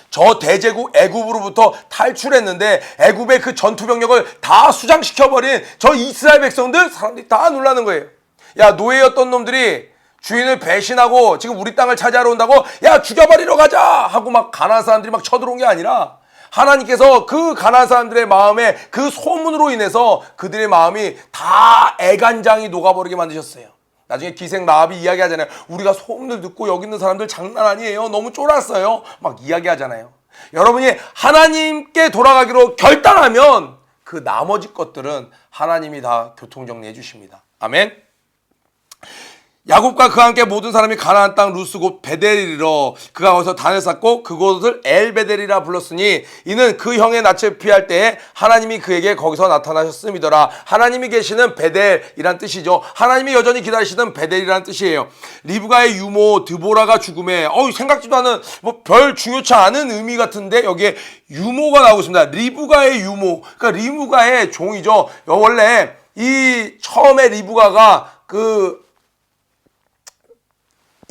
저 대제국 애굽으로부터 탈출했는데 애굽의 그 전투병력을 다 수장시켜버린 저 이스라엘 백성들 사람들이 다 놀라는 거예요. 야 노예였던 놈들이 주인을 배신하고 지금 우리 땅을 차지하러 온다고 야 죽여버리러 가자 하고 막 가나안 사람들이 막 쳐들어온 게 아니라 하나님께서 그 가나안 사람들의 마음에 그 소문으로 인해서 그들의 마음이 다 애간장이 녹아버리게 만드셨어요. 나중에 기생 라합이 이야기하잖아요. 우리가 소문을 듣고 여기 있는 사람들 장난 아니에요. 너무 쫄았어요. 막 이야기하잖아요. 여러분이 하나님께 돌아가기로 결단하면 그 나머지 것들은 하나님이 다 교통정리해 주십니다. 아멘. 야곱과 그와 함께 모든 사람이 가나안 땅 루스 곧 베델이르러 그가 거기서 단을 쌓고 그곳을 엘베델이라 불렀으니 이는 그 형의 낯을 피할 때에 하나님이 그에게 거기서 나타나셨음이더라. 하나님이 계시는 베델이란 뜻이죠. 하나님이 여전히 기다리시는 베델이란 뜻이에요. 리브가의 유모 드보라가 죽음에 생각지도 않은 뭐 별 중요치 않은 의미 같은데 여기에 유모가 나오고 있습니다. 리브가의 유모, 그러니까 리브가의 종이죠. 원래 이 처음에 리브가가 그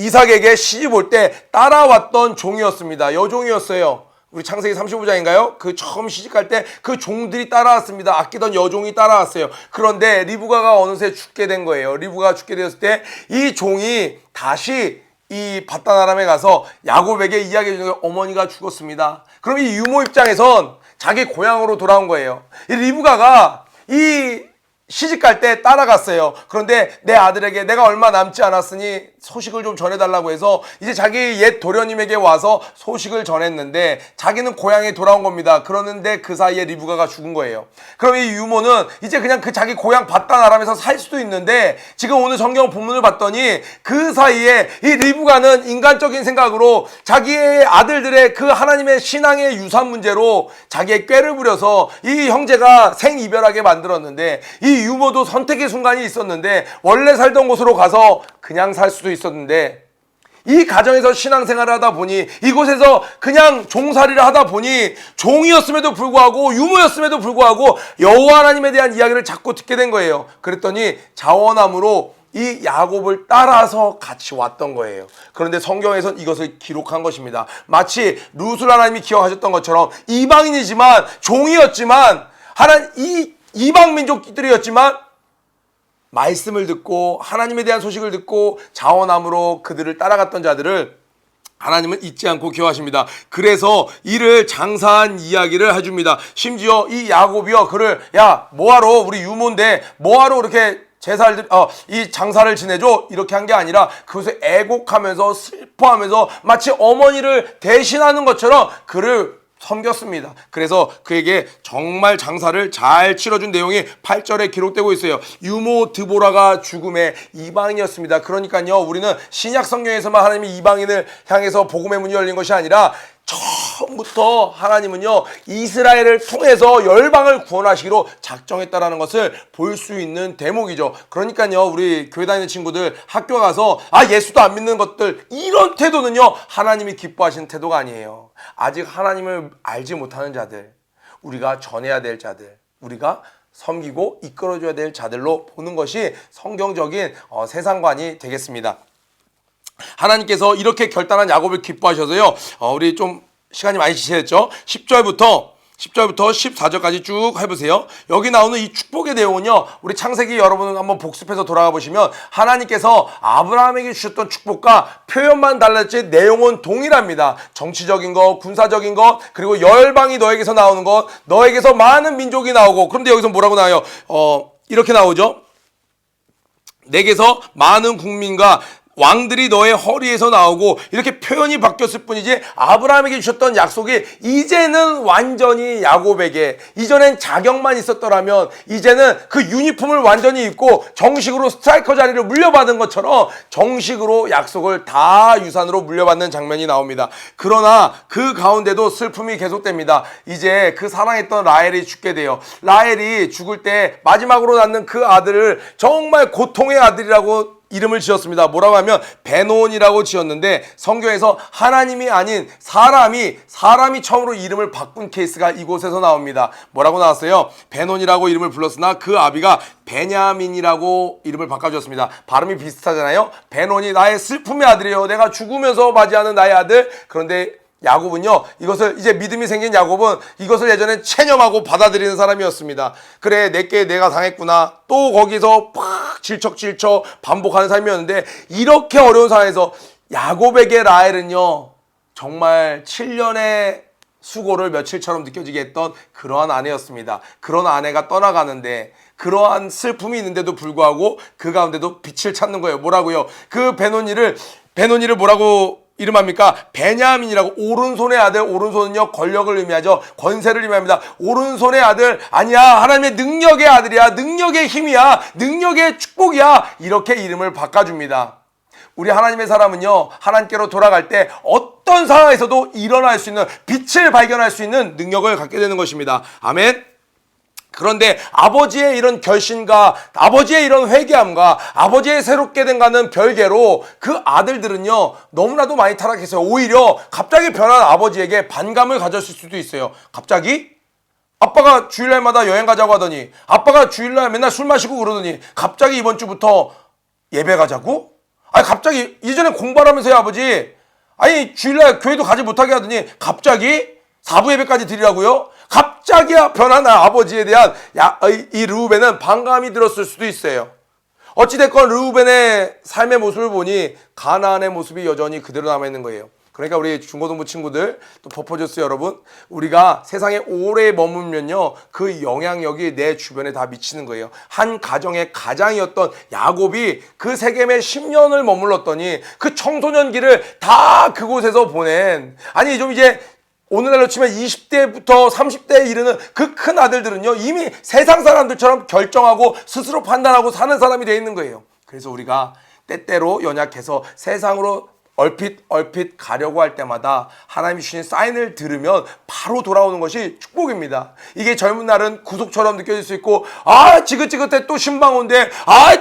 이삭에게 시집 올 때 따라왔던 종이었습니다. 여종이었어요. 우리 창세기 35장인가요? 그 처음 시집갈 때 그 종들이 따라왔습니다. 아끼던 여종이 따라왔어요. 그런데 리브가가 어느새 죽게 된 거예요. 리브가가 죽게 되었을 때 이 종이 다시 이 바단 아람에 가서 야곱에게 이야기해 주는 거예요. 어머니가 죽었습니다. 그럼 이 유모 입장에선 자기 고향으로 돌아온 거예요. 이 리브가가 이 시집갈 때 따라갔어요. 그런데 내 아들에게 내가 얼마 남지 않았으니 소식을 좀 전해달라고 해서 이제 자기 옛 도련님에게 와서 소식을 전했는데 자기는 고향에 돌아온 겁니다. 그러는데 그 사이에 리브가가 죽은 거예요. 그럼 이 유모는 이제 그냥 그 자기 고향 바단 아람에서 살 수도 있는데 지금 오늘 성경 본문을 봤더니 그 사이에 이 리브가는 인간적인 생각으로 자기의 아들들의 그 하나님의 신앙의 유산 문제로 자기의 꾀를 부려서 이 형제가 생이별하게 만들었는데 이 유모도 선택의 순간이 있었는데 원래 살던 곳으로 가서 그냥 살 수도 있었는데 이 가정에서 신앙생활을 하다 보니 이곳에서 그냥 종살이를 하다 보니 종이었음에도 불구하고 유모였음에도 불구하고 여호와 하나님에 대한 이야기를 자꾸 듣게 된 거예요. 그랬더니 자원함으로 이 야곱을 따라서 같이 왔던 거예요. 그런데 성경에선 이것을 기록한 것입니다. 마치 룻을 하나님이 기억하셨던 것처럼 이방인이지만 종이었지만 하나님 이 이방 민족들이었지만 말씀을 듣고 하나님에 대한 소식을 듣고 자원함으로 그들을 따라갔던 자들을 하나님은 잊지 않고 기억하십니다. 그래서 이를 장사한 이야기를 해줍니다. 심지어 이 야곱이요 그를 야 뭐하러 우리 유모인데 뭐하러 이렇게 제사를 이 장사를 지내줘 이렇게 한 게 아니라 그것을 애곡하면서 슬퍼하면서 마치 어머니를 대신하는 것처럼 그를 섬겼습니다. 그래서 그에게 정말 장사를 잘 치러준 내용이 8절에 기록되고 있어요. 유모 드보라가 죽음의 이방인이었습니다. 그러니까요, 우리는 신약 성경에서만 하나님이 이방인을 향해서 복음의 문이 열린 것이 아니라 처음부터 하나님은요, 이스라엘을 통해서 열방을 구원하시기로 작정했다라는 것을 볼 수 있는 대목이죠. 그러니까요, 우리 교회 다니는 친구들 학교 가서 예수도 안 믿는 것들, 이런 태도는요, 하나님이 기뻐하시는 태도가 아니에요. 아직 하나님을 알지 못하는 자들, 우리가 전해야 될 자들, 우리가 섬기고 이끌어줘야 될 자들로 보는 것이 성경적인 세상관이 되겠습니다. 하나님께서 이렇게 결단한 야곱을 기뻐하셔서요, 우리 좀 시간이 많이 지체됐죠. 10절부터 14절까지 쭉 해보세요. 여기 나오는 이 축복의 내용은요, 우리 창세기 여러분 한번 복습해서 돌아가 보시면 하나님께서 아브라함에게 주셨던 축복과 표현만 달랐지 내용은 동일합니다. 정치적인 것, 군사적인 것, 그리고 열방이 너에게서 나오는 것, 너에게서 많은 민족이 나오고, 그런데 여기서 뭐라고 나와요? 이렇게 나오죠. 내게서 많은 국민과 왕들이 너의 허리에서 나오고, 이렇게 표현이 바뀌었을 뿐이지 아브라함에게 주셨던 약속이 이제는 완전히 야곱에게, 이전엔 자격만 있었더라면 이제는 그 유니폼을 완전히 입고 정식으로 스트라이커 자리를 물려받은 것처럼 정식으로 약속을 다 유산으로 물려받는 장면이 나옵니다. 그러나 그 가운데도 슬픔이 계속됩니다. 이제 그 사랑했던 라헬이 죽게 돼요. 라헬이 죽을 때 마지막으로 낳는 그 아들을 정말 고통의 아들이라고 이름을 지었습니다. 뭐라고 하면 베논이라고 지었는데, 성경에서 하나님이 아닌 사람이 처음으로 이름을 바꾼 케이스가 이곳에서 나옵니다. 뭐라고 나왔어요? 베논이라고 이름을 불렀으나 그 아비가 베냐민이라고 이름을 바꿔주었습니다. 발음이 비슷하잖아요. 베논이 나의 슬픔의 아들이에요. 내가 죽으면서 맞이하는 나의 아들. 그런데 야곱은요, 이것을, 이제 믿음이 생긴 야곱은 이것을 예전에 체념하고 받아들이는 사람이었습니다. 그래, 내게 내가 당했구나. 또 거기서 팍 질척질척 반복하는 삶이었는데, 이렇게 어려운 상황에서 야곱에게 라헬은요, 정말 7년의 수고를 며칠처럼 느껴지게 했던 그러한 아내였습니다. 그런 아내가 떠나가는데, 그러한 슬픔이 있는데도 불구하고 그 가운데도 빛을 찾는 거예요. 뭐라고요? 그 베논이를 뭐라고 이름합니까? 베냐민이라고. 오른손의 아들, 오른손은요 권력을 의미하죠. 권세를 의미합니다. 오른손의 아들, 아니야, 하나님의 능력의 아들이야, 능력의 힘이야, 능력의 축복이야, 이렇게 이름을 바꿔줍니다. 우리 하나님의 사람은요, 하나님께로 돌아갈 때 어떤 상황에서도 일어날 수 있는, 빛을 발견할 수 있는 능력을 갖게 되는 것입니다. 아멘. 그런데 아버지의 이런 결심과 아버지의 이런 회개함과 아버지의 새롭게 된가는 별개로 그 아들들은요, 너무나도 많이 타락했어요. 오히려 갑자기 변한 아버지에게 반감을 가졌을 수도 있어요. 갑자기 아빠가 주일날마다 여행 가자고 하더니, 아빠가 주일날 맨날 술 마시고 그러더니 갑자기 이번 주부터 예배 가자고? 아니, 갑자기 이전에 공부하면서요, 아버지. 아니, 주일날 교회도 가지 못하게 하더니 갑자기 사부 예배까지 드리라고요? 갑자기 변한 아버지에 대한 이 르우벤은 반감이 들었을 수도 있어요. 어찌됐건 르우벤의 삶의 모습을 보니 가나안의 모습이 여전히 그대로 남아있는 거예요. 그러니까 우리 중고등부 친구들, 또 버퍼저스 여러분, 우리가 세상에 오래 머물면요, 그 영향력이 내 주변에 다 미치는 거예요. 한 가정의 가장이었던 야곱이 그 세겜에 10년을 머물렀더니 그 청소년기를 다 그곳에서 보낸, 아니 좀 이제 오늘날로 치면 20대부터 30대에 이르는 그 큰 아들들은요, 이미 세상 사람들처럼 결정하고 스스로 판단하고 사는 사람이 되어 있는 거예요. 그래서 우리가 때때로 연약해서 세상으로 얼핏 가려고 할 때마다 하나님이 주신 사인을 들으면 바로 돌아오는 것이 축복입니다. 이게 젊은 날은 구속처럼 느껴질 수 있고, 지긋지긋해, 또 신방 온대,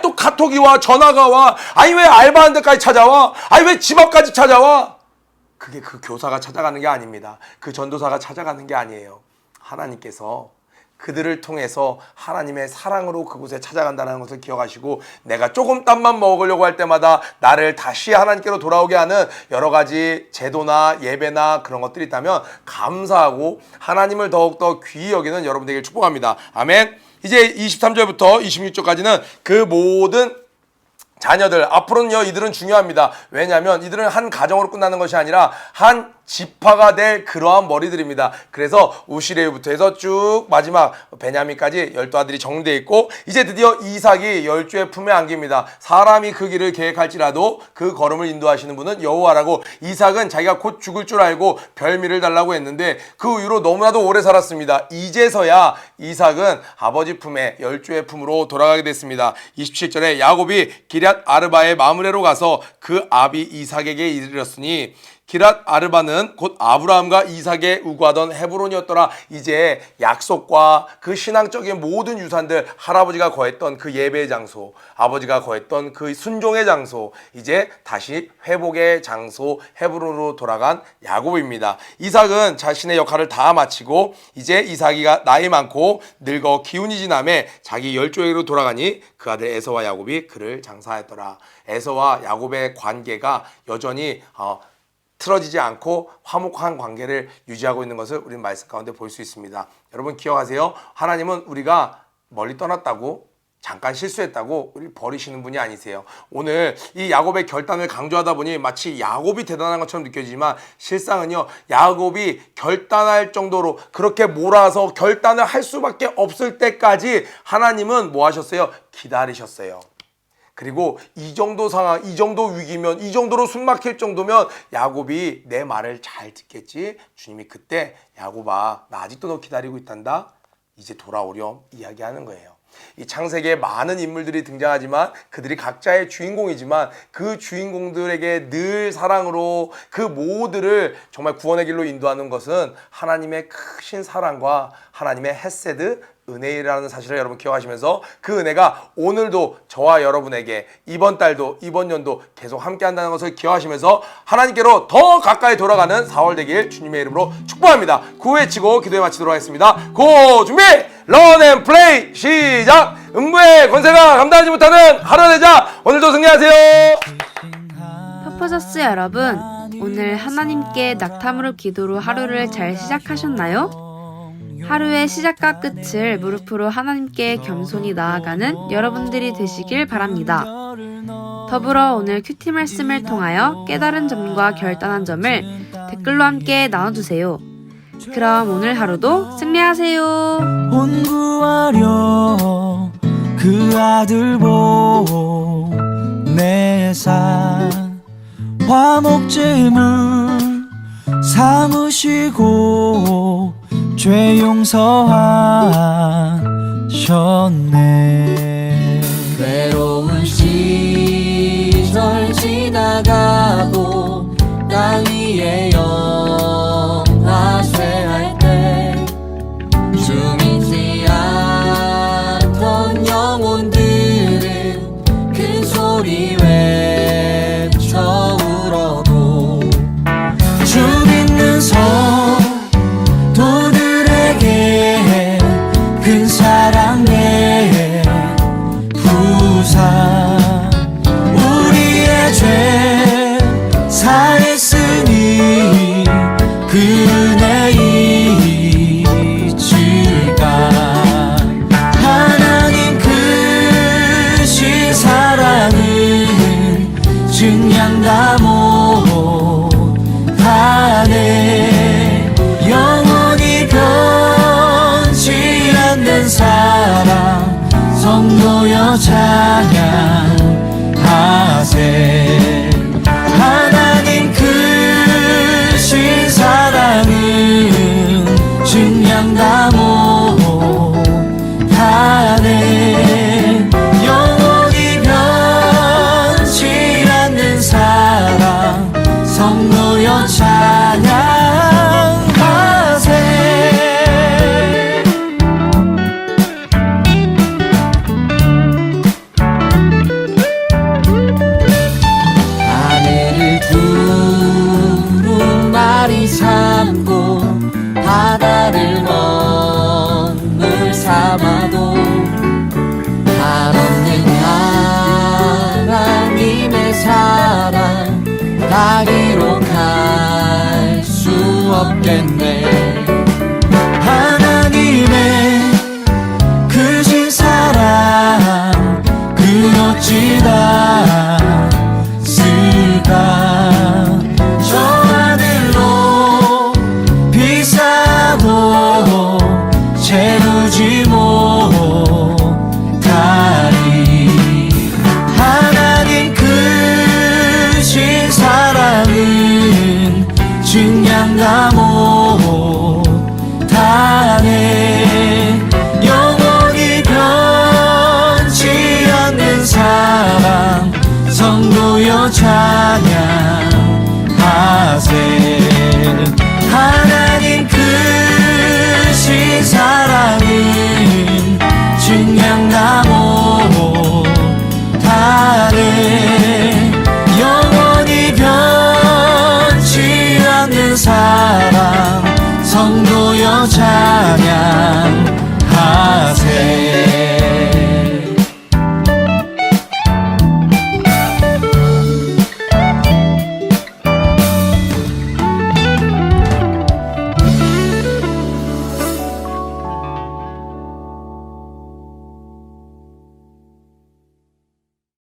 또 카톡이 와, 전화가 와, 아니 왜 알바하는 데까지 찾아와, 아니 왜 집 앞까지 찾아와. 그게 그 교사가 찾아가는 게 아닙니다. 그 전도사가 찾아가는 게 아니에요. 하나님께서 그들을 통해서 하나님의 사랑으로 그곳에 찾아간다는 것을 기억하시고, 내가 조금 땀만 먹으려고 할 때마다 나를 다시 하나님께로 돌아오게 하는 여러 가지 제도나 예배나 그런 것들이 있다면 감사하고 하나님을 더욱더 귀히 여기는 여러분 되길 축복합니다. 아멘. 이제 23절부터 26절까지는 그 모든 자녀들, 앞으로는요, 이들은 중요합니다. 왜냐하면 이들은 한 가정으로 끝나는 것이 아니라 한 지파가 될 그러한 머리들입니다. 그래서 우시레우부터 해서 쭉 마지막 베냐민까지 12아들이 정리되어 있고 이제 드디어 이삭이 10주의 품에 안깁니다. 사람이 그 길을 계획할지라도 그 걸음을 인도하시는 분은 여호와라고. 이삭은 자기가 곧 죽을 줄 알고 별미를 달라고 했는데 그 이후로 너무나도 오래 살았습니다. 이제서야 이삭은 아버지 품에 10주의 품으로 돌아가게 됐습니다. 27절에 야곱이 기럇 아르바의 마므레로 가서 그 아비 이삭에게 이르렀으니 기럇 아르바는 곧 아브라함과 이삭의 우거하던 헤브론이었더라. 이제 약속과 그 신앙적인 모든 유산들, 할아버지가 거했던 그 예배의 장소, 아버지가 거했던 그 순종의 장소, 이제 다시 회복의 장소 헤브론으로 돌아간 야곱입니다. 이삭은 자신의 역할을 다 마치고 이제 이삭이가 나이 많고 늙어 기운이 지남에 자기 열조에게로 돌아가니 그 아들 에서와 야곱이 그를 장사하였더라. 에서와 야곱의 관계가 여전히 틀어지지 않고 화목한 관계를 유지하고 있는 것을 우리는 말씀 가운데 볼 수 있습니다. 여러분 기억하세요. 하나님은 우리가 멀리 떠났다고 잠깐 실수했다고 우리 버리시는 분이 아니세요. 오늘 이 야곱의 결단을 강조하다 보니 마치 야곱이 대단한 것처럼 느껴지지만 실상은요, 야곱이 결단할 정도로 그렇게 몰아서 결단을 할 수밖에 없을 때까지 하나님은 뭐 하셨어요? 기다리셨어요. 그리고 이 정도 상황, 이 정도 위기면, 이 정도로 숨 막힐 정도면 야곱이 내 말을 잘 듣겠지. 주님이 그때 야곱아, 나 아직도 너 기다리고 있단다. 이제 돌아오렴 이야기하는 거예요. 이 창세기에 많은 인물들이 등장하지만 그들이 각자의 주인공이지만 그 주인공들에게 늘 사랑으로 그 모두를 정말 구원의 길로 인도하는 것은 하나님의 크신 사랑과 하나님의 헤세드, 은혜라는 사실을 여러분 기억하시면서 그 은혜가 오늘도 저와 여러분에게 이번 달도 이번 연도 계속 함께 한다는 것을 기억하시면서 하나님께로 더 가까이 돌아가는 4월 되길 주님의 이름으로 축복합니다. 구호외치고 기도에 마치도록 하겠습니다. 고 준비! 런앤플레이 시작! 음부의 권세가 감당하지 못하는 하루 되자. 오늘도 승리하세요. 퍼포저스 여러분, 오늘 하나님께 낙탐으로 기도로 하루를 잘 시작하셨나요? 하루의 시작과 끝을 무릎으로 하나님께 겸손히 나아가는 여러분들이 되시길 바랍니다. 더불어 오늘 큐티 말씀을 통하여 깨달은 점과 결단한 점을 댓글로 함께 나눠주세요. 그럼 오늘 하루도 승리하세요. 온구하려 그 아들 보내사 화목제물 삼으시고 죄 용서하셨네. 외로운 시절 지나가고 땅 위에 영화 쇠할 때 주 믿지 않던 영혼들은 큰 소리 외쳐 울어도 주 믿는 성도들에게 큰 사랑의 부상 우리의 죄 사했으니 그 은혜 잊을까. 하나님 크신 사랑은 증량다 못하네. 영원히 변치 않는 사랑 성도여 찬양하세. 하나님 크신 사랑은 증량다 못하네. 영원히 변치 않는 사랑 성도여 찬양하세. 하늘을 두루마리 삼고 바다를 모여 찬양